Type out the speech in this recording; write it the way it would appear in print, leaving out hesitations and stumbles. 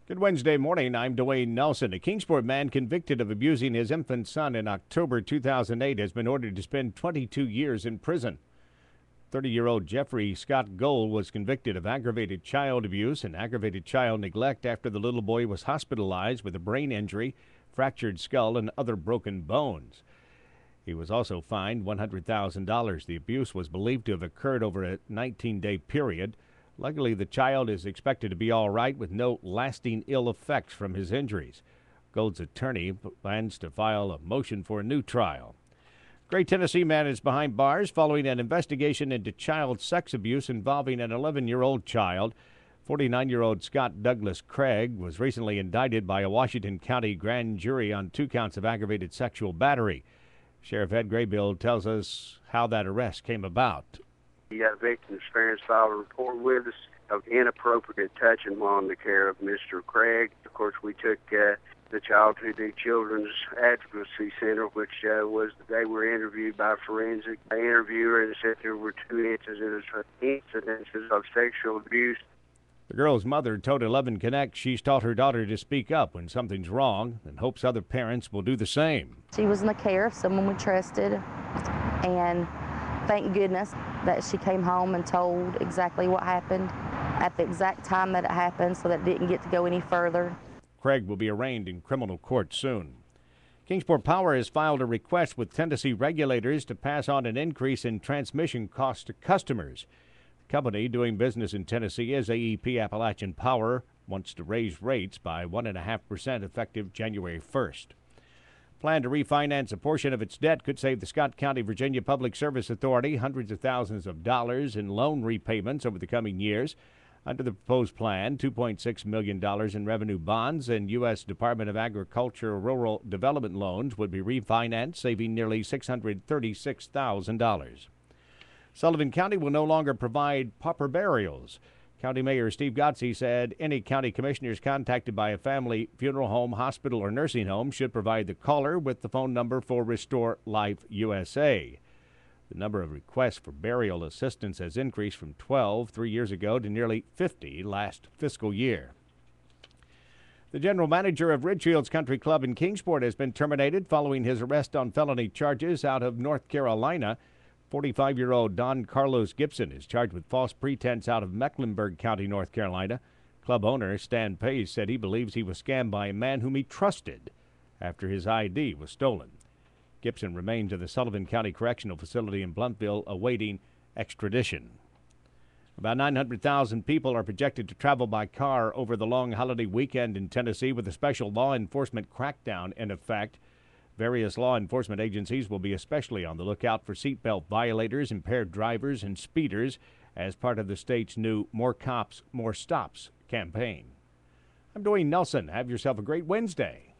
Good Wednesday morning. I'm Dwayne Nelson. A Kingsport man convicted of abusing his infant son in October 2008 has been ordered to spend 22 years in prison. 30-year-old Jeffrey Scott Gold was convicted of aggravated child abuse and aggravated child neglect after the little boy was hospitalized with a brain injury, fractured skull, and other broken bones. He was also fined $100,000. The abuse was believed to have occurred over a 19-day period. Luckily, the child is expected to be all right with no lasting ill effects from his injuries. Gold's attorney plans to file a motion for a new trial. Great Tennessee man is behind bars following an investigation into child sex abuse involving an 11-year-old child. 49-year-old Scott Douglas Craig was recently indicted by a Washington County grand jury on 2 counts of aggravated sexual battery. Sheriff Ed Graybill tells us how that arrest came about. He had a victim's parents filed a report with us of inappropriate touching on the care of Mr. Craig. Of course, we took the child to the Children's Advocacy Center, which was the day we were interviewed by a forensic interviewer, and said there were 2 incidences of sexual abuse. The girl's mother told 11 Connect she's taught her daughter to speak up when something's wrong and hopes other parents will do the same. She was in the care of someone we trusted, and thank goodness that she came home and told exactly what happened at the exact time that it happened, so that it didn't get to go any further. Craig will be arraigned in criminal court soon. Kingsport Power has filed a request with Tennessee regulators to pass on an increase in transmission costs to customers. The company doing business in Tennessee is AEP Appalachian Power, wants to raise rates by 1.5% effective January 1st. Plan to refinance a portion of its debt could save the Scott County, Virginia Public Service Authority hundreds of thousands of dollars in loan repayments over the coming years. Under the proposed plan, $2.6 million in revenue bonds and U.S. Department of Agriculture rural development loans would be refinanced, saving nearly $636,000. Sullivan County will no longer provide pauper burials. County Mayor Steve Gotze said any county commissioners contacted by a family, funeral home, hospital, or nursing home should provide the caller with the phone number for Restore Life USA. The number of requests for burial assistance has increased from 12 3 years ago to nearly 50 last fiscal year. The general manager of Ridgefields Country Club in Kingsport has been terminated following his arrest on felony charges out of North Carolina. 45-year-old Don Carlos Gibson is charged with false pretense out of Mecklenburg County, North Carolina. Club owner Stan Pace said he believes he was scammed by a man whom he trusted after his ID was stolen. Gibson remains in the Sullivan County Correctional Facility in Blountville awaiting extradition. About 900,000 people are projected to travel by car over the long holiday weekend in Tennessee with a special law enforcement crackdown in effect. Various law enforcement agencies will be especially on the lookout for seatbelt violators, impaired drivers, and speeders as part of the state's new More Cops, More Stops campaign. I'm Dwayne Nelson. Have yourself a great Wednesday.